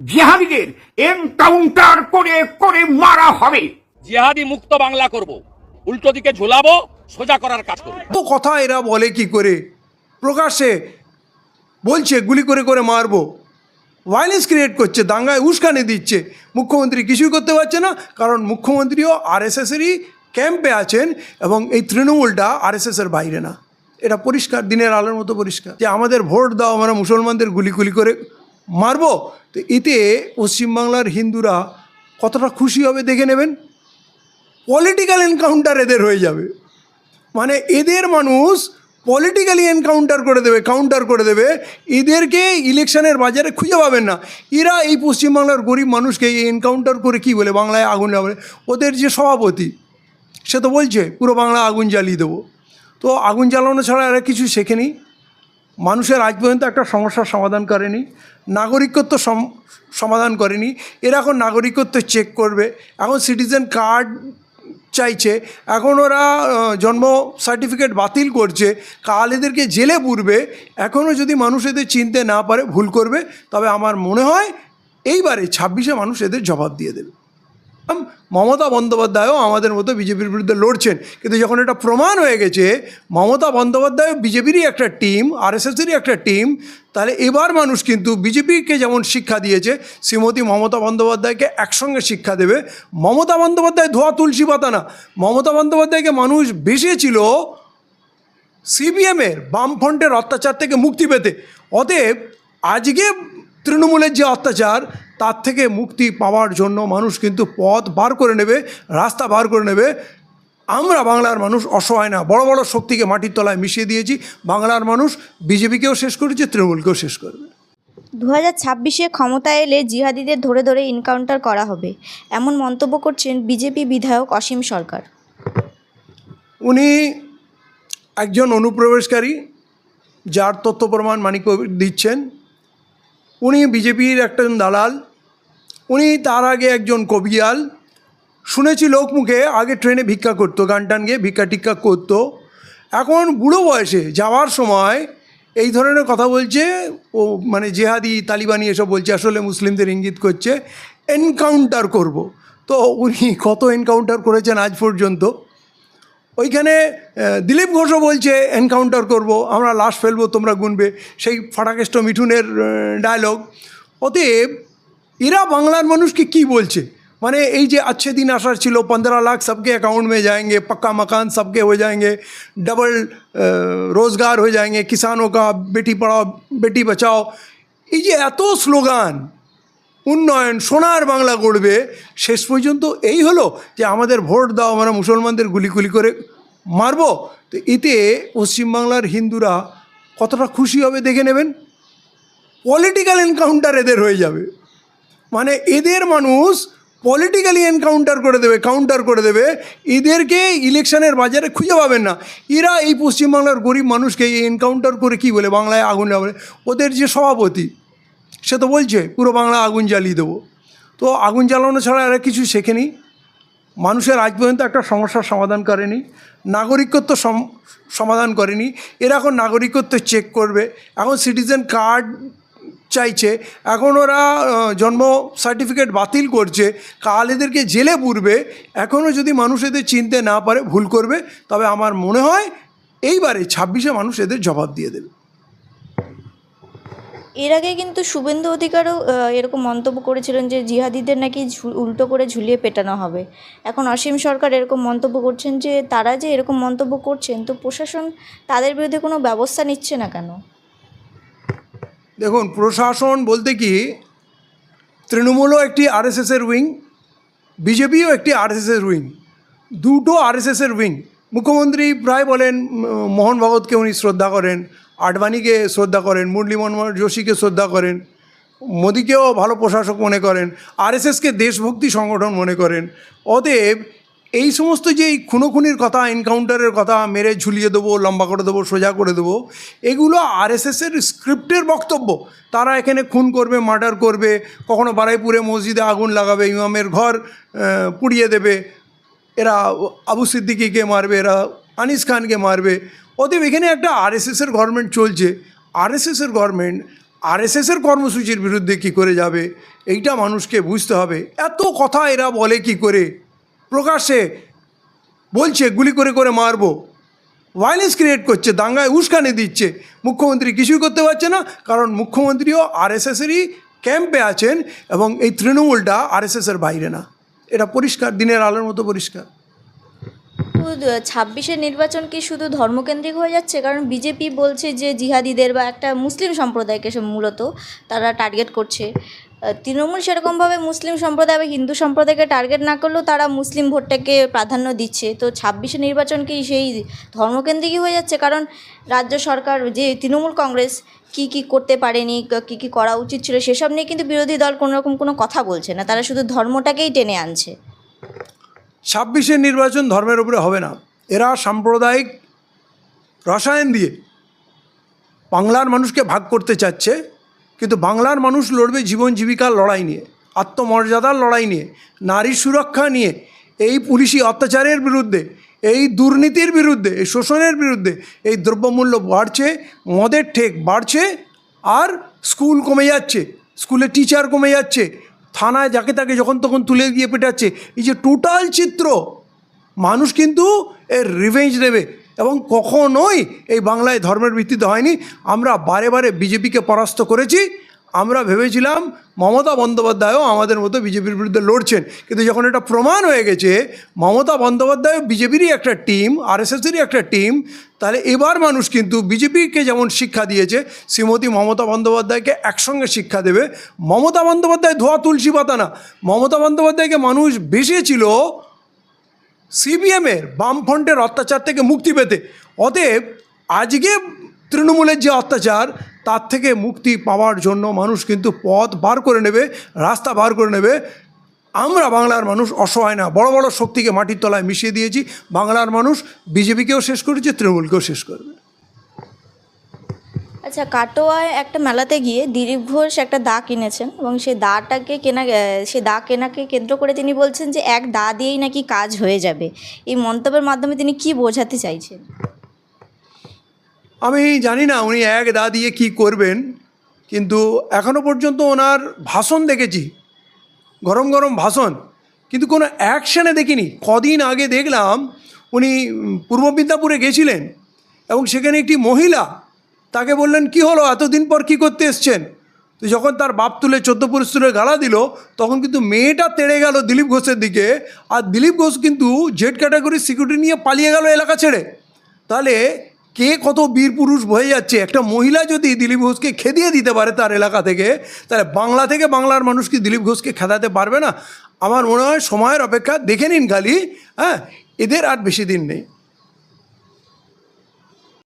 জিহাদিদের encounter করে করে মারা হবে। জিহাদি মুক্ত বাংলা করব, উল্টো দিকে ঝুলাবো, সোজা করার কাজ করব। তো কথা এরা বলে কি করে, প্রকাশ্যে বলছে গুলি করে করে মারবো, ভায়োলেন্স ক্রিয়েট করছে, দাঙ্গায় উস্কানি দিচ্ছে। মুখ্যমন্ত্রী কিছুই করতে পারছে না, কারণ মুখ্যমন্ত্রীও আরএসএসেরই ক্যাম্পে আছেন এবং এই তৃণমূলটা আরএসএসের বাইরে না। এটা পরিষ্কার, দিনের আলোর মতো পরিষ্কার যে আমাদের ভোট দাও, আমরা মুসলমানদের গুলি গুলি করে মারবো। তো এতে পশ্চিমবাংলার হিন্দুরা কতটা খুশি হবে দেখে নেবেন। পলিটিক্যাল এনকাউন্টার এদের হয়ে যাবে, মানে এদের মানুষ পলিটিক্যালি এনকাউন্টার করে দেবে, কাউন্টার করে দেবে। এদেরকে ইলেকশনের বাজারে খুঁজে পাবেন না। এরা এই পশ্চিমবাংলার গরিব মানুষকে এই এনকাউন্টার করে কি বলে, বাংলায় আগুন লাগাবে। ওদের যে সভাপতি সে তো বলছে পুরো বাংলা আগুন জ্বালিয়ে দেবো। তো আগুন জ্বালানো ছাড়া এরা কিছু শেখেনি। মানুষের আজ পর্যন্ত একটা সমস্যার সমাধান করেনি, নাগরিকত্ব সমাধান করেনি। এরা এখন নাগরিকত্ব চেক করবে, এখন সিটিজেন কার্ড চাইছে, এখন ওরা জন্ম সার্টিফিকেট বাতিল করছে, কাল এদেরকে জেলে পুরবে। এখনও যদি মানুষ এদের চিনতে না পারে, ভুল করবে, তবে আমার মনে হয় এইবারে 26-এ মানুষ এদের জবাব দিয়ে দেবে। মমতা বন্দ্যোপাধ্যায়ও আমাদের মতো বিজেপির বিরুদ্ধে লড়ছেন, কিন্তু যখন এটা প্রমাণ হয়ে গেছে মমতা বন্দ্যোপাধ্যায় বিজেপিরই একটা টিম, আরএসএসেরই একটা টিম, তাহলে এবার মানুষ কিন্তু বিজেপিকে যেমন শিক্ষা দিয়েছে শ্রীমতী মমতা বন্দ্যোপাধ্যায়কে একসঙ্গে শিক্ষা দেবে। মমতা বন্দ্যোপাধ্যায় ধোয়া তুলসী পাতা না। মমতা বন্দ্যোপাধ্যায়কে মানুষ বেসেছিল সিপিএমের বামফ্রন্টের অত্যাচার থেকে মুক্তি পেতে। অতএব আজকে তৃণমূলের যে অত্যাচার, তার থেকে মুক্তি পাওয়ার জন্য মানুষ কিন্তু পথ বার করে নেবে, রাস্তা বার করে নেবে। আমরা বাংলার মানুষ অসহায় না, বড় বড় শক্তিকে মাটির তলায় মিশিয়ে দিয়েছি। বাংলার মানুষ বিজেপিকেও শেষ করেছে, তৃণমূলকেও শেষ করবে। 2026-এ ক্ষমতায় এলে জিহাদিদের ধরে ধরে এনকাউন্টার করা হবে, এমন মন্তব্য করছেন বিজেপি বিধায়ক অসীম সরকার। উনি একজন অনুপ্রবেশকারী, যার তথ্য প্রমাণ মানিক দিচ্ছেন। উনি বিজেপির একজন দালাল, উনি তার আগে একজন কবিয়াল। শুনেছি লোকমুখে আগে ট্রেনে ভিক্ষা করতো, গান টান গিয়ে ভিক্ষা টিক্ষা করতো। এখন বুড়ো বয়সে যাওয়ার সময় এই ধরনের কথা বলছে, ও মানে জেহাদি তালিবানি এসব বলছে, আসলে মুসলিমদের ইঙ্গিত করছে এনকাউন্টার করব। তো উনি কত এনকাউন্টার করেছেন আজ পর্যন্ত। ওইখানে দিলীপ ঘোষও বলছে এনকাউন্টার করব, আমরা লাশ ফেলবো, তোমরা গুনবে, সেই ফাটাকেষ্ট মিঠুনের ডায়লগ। অতএব এরা বাংলার মানুষকে কি বলছে, মানে এই যে अच्छे दिन आसार ছিল, 15 लाख सबके अकाउंट में जाएंगे, पक्का मकान सबके हो जाएंगे, डबल रोज़गार हो जाएंगे, किसानों का बेटी पढ़ाओ बेटी बचाओ, এই যে এত স্লোগান, উন্নয়ন, সোনার বাংলা গড়বে, শেষ পর্যন্ত এই হলো যে আমাদের ভোট দাও, আমরা মুসলমানদের গুলি গুলি করে মারবো। তো এতে পশ্চিমবাংলার হিন্দুরা কতটা খুশি হবে দেখে নেবেন। পলিটিক্যাল এনকাউন্টার এদের হয়ে যাবে, মানে এদের মানুষ পলিটিক্যালি এনকাউন্টার করে দেবে, কাউন্টার করে দেবে। এদেরকে ইলেকশনের বাজারে খুঁজে পাবেন না। এরা এই পশ্চিমবাংলার গরিব মানুষকে এই এনকাউন্টার করে কি বলে, বাংলায় আগুন লাগাবে। ওদের যে সভাপতি সে তো বলছে পুরো বাংলা আগুন জ্বালিয়ে দেবো। তো আগুন জ্বালানো ছাড়া এরা কিছু শেখেনি। মানুষের আজ পর্যন্ত একটা সমস্যার সমাধান করেনি, নাগরিকত্ব সমাধান করেনি। এরা এখন নাগরিকত্ব চেক করবে, এখন সিটিজেন কার্ড চাইছে, এখন ওরা জন্ম সার্টিফিকেট বাতিল করছে, কাল এদেরকে জেলে পুরবে। এখনও যদি মানুষ এদের চিনতে না পারে, ভুল করবে, তবে আমার মনে হয় এইবারে 26-এ মানুষ এদের জবাব দিয়ে দেবে। এর আগে কিন্তু শুভেন্দু অধিকারও এরকম মন্তব্য করেছিলেন যে জিহাদিদের নাকি উল্টো করে ঝুলিয়ে পেটানো হবে। এখন অসীম সরকার এরকম মন্তব্য করছেন যে তারা যে এরকম মন্তব্য করছেন, তো প্রশাসন তাদের বিরুদ্ধে কোনো ব্যবস্থা নিচ্ছে না কেন? দেখুন, প্রশাসন বলতে কি, তৃণমূলও একটি আরএসএসের উইং, বিজেপিও একটি আরএসএসের উইং, দুটো আরএসএসের উইং। মুখ্যমন্ত্রী প্রায় বলেন মোহন ভাগবতকে উনি শ্রদ্ধা করেন, আডবাণীকে শ্রদ্ধা করেন, মুরলী মনোহর যোশীকে শ্রদ্ধা করেন, মোদিকেও ভালো প্রশাসক মনে করেন, আরএসএসকে দেশভক্তি সংগঠন মনে করেন। অতএব এই সমস্ত যে এই খুনোখুনির কথা, এনকাউন্টারের কথা, মেরে ঝুলিয়ে দেবো, লম্বা করে দেবো, সোজা করে দেবো, এগুলো আরএসএসের স্ক্রিপ্টের বক্তব্য। তারা এখানে খুন করবে, মার্ডার করবে, কখনো বারাইপুরে মসজিদে আগুন লাগাবে, ইমামের ঘর পুড়িয়ে দেবে, এরা আবু সিদ্দিকিকে মারবে, এরা আনিস খানকে মারবে। অতএব এখানে একটা আরএসএসের গভর্নমেন্ট চলছে। আরএসএসের গভর্নমেন্ট আরএসএসের কর্মসূচির বিরুদ্ধে কি করে যাবে, এইটা মানুষকে বুঝতে হবে। এত কথা এরা বলে কি করে, প্রকাশ্যে বলছে গুলি করে করে মারবো, ভায়োলেন্স ক্রিয়েট করছে, দাঙ্গায় উস্কানি দিচ্ছে, মুখ্যমন্ত্রী কিছুই করতে পারছে না, কারণ মুখ্যমন্ত্রীও আরএসএসেরই ক্যাম্পে আছেন এবং এই তৃণমূলটা আরএসএসের বাইরে না। এটা পরিষ্কার, দিনের আলোর মতো পরিষ্কার। তো 26-এর নির্বাচন কি শুধু ধর্মকেন্দ্রিক হয়ে যাচ্ছে? কারণ বিজেপি বলছে যে জিহাদিদের বা একটা মুসলিম সম্প্রদায়কে সে মূলত তারা টার্গেট করছে। তৃণমূল সেরকমভাবে মুসলিম সম্প্রদায় বা হিন্দু সম্প্রদায়কে টার্গেট না করলেও তারা মুসলিম ভোটটাকে প্রাধান্য দিচ্ছে। তো 26-এর নির্বাচন কি সেই ধর্মকেন্দ্রিকই হয়ে যাচ্ছে? কারণ রাজ্য সরকার যে তৃণমূল কংগ্রেস কি করতে পারেনি, কি করা উচিত ছিল, সেসব নিয়ে কিন্তু বিরোধী দল কোনোরকম কোনো কথা বলছে না, তারা শুধু ধর্মটাকেই টেনে আনছে। 26-এর নির্বাচন ধর্মের উপরে হবে না। এরা সাম্প্রদায়িক রসায়ন দিয়ে বাংলার মানুষকে ভাগ করতে চাচ্ছে, কিন্তু বাংলার মানুষ লড়বে জীবন জীবিকার লড়াই নিয়ে, আত্মমর্যাদার লড়াই নিয়ে, নারী সুরক্ষা নিয়ে, এই পুলিশি অত্যাচারের বিরুদ্ধে, এই দুর্নীতির বিরুদ্ধে, এই শোষণের বিরুদ্ধে। এই দ্রব্যমূল্য বাড়ছে, মদের ঠেক বাড়ছে, আর স্কুল কমে যাচ্ছে, স্কুলে টিচার কমে যাচ্ছে, থানায় যাকে তাকে যখন তখন তুলে গিয়ে পেটাচ্ছে। এই যে টোটাল চিত্র, মানুষ কিন্তু এর রিভেঞ্জ নেবে। এবং কখনোই এই বাংলায় ধর্মের ভিত্তিতে হয়নি। আমরা বারে বারে বিজেপিকে পরাস্ত করেছি। আমরা ভেবেছিলাম মমতা বন্দ্যোপাধ্যায়ও আমাদের মতো বিজেপির বিরুদ্ধে লড়ছেন, কিন্তু যখন এটা প্রমাণ হয়ে গেছে মমতা বন্দ্যোপাধ্যায় বিজেপিরই একটা টিম, আরএসএসেরই একটা টিম, তাহলে এবার মানুষ কিন্তু বিজেপিকে যেমন শিক্ষা দিয়েছে, শ্রীমতী মমতা বন্দ্যোপাধ্যায়কে একসঙ্গে শিক্ষা দেবে। মমতা বন্দ্যোপাধ্যায় ধোয়া তুলসী পাতা না। মমতা বন্দ্যোপাধ্যায়কে মানুষ বেসেছিল সিপিএমের বামফ্রন্টের অত্যাচার থেকে মুক্তি পেতে। অতএব আজকে তৃণমূলের যে অত্যাচার, তার থেকে মুক্তি পাওয়ার জন্য মানুষ কিন্তু পথ বার করে নেবে, রাস্তা বার করে নেবে। আমরা বাংলার মানুষ অসহায় না, বড় বড় শক্তিকে মাটির তলায় মিশিয়ে দিয়েছি। বাংলার মানুষ বিজেপিকেও শেষ করেছে, তৃণমূলকেও শেষ করবে। আচ্ছা, কাটোয়ায় একটা মেলাতে গিয়ে দিলীপ ঘোষ একটা দা কিনেছেন এবং সেই দা কেনাকে কেন্দ্র করে তিনি বলছেন যে এক দা দিয়েই নাকি কাজ হয়ে যাবে। এই মন্তব্যের মাধ্যমে তিনি কি বোঝাতে চাইছেন? আমি জানি না উনি এক দা দিয়ে কী করবেন, কিন্তু এখনও পর্যন্ত ওনার ভাষণ দেখেছি, গরম গরম ভাষণ, কিন্তু কোনো অ্যাকশানে দেখিনি। কদিন আগে দেখলাম উনি পূর্ব মিদনাপুরে গেছিলেন এবং সেখানে একটি মহিলা তাকে বললেন, কি হলো এতদিন পর কী করতে এসছেন? তো যখন তার বাপ তুলে 14 পুরুষ তুলে গালা দিল, তখন কিন্তু মেয়েটা তেড়ে গেল দিলীপ ঘোষের দিকে, আর দিলীপ ঘোষ কিন্তু জেড ক্যাটাগরির সিকিউরিটি নিয়ে পালিয়ে গেল এলাকা ছেড়ে। তাহলে কে কত বীর পুরুষ হয়ে যাচ্ছে! একটা মহিলা যদি দিলীপ ঘোষকে খেদিয়ে দিতে পারে তার এলাকা থেকে, তাহলে বাংলা থেকে বাংলার মানুষ কি দিলীপ ঘোষকে খেদাতে পারবে না? আমার মনে হয় সময়ের অপেক্ষা, দেখে নিন খালি। এদের আর বেশি দিন নেই।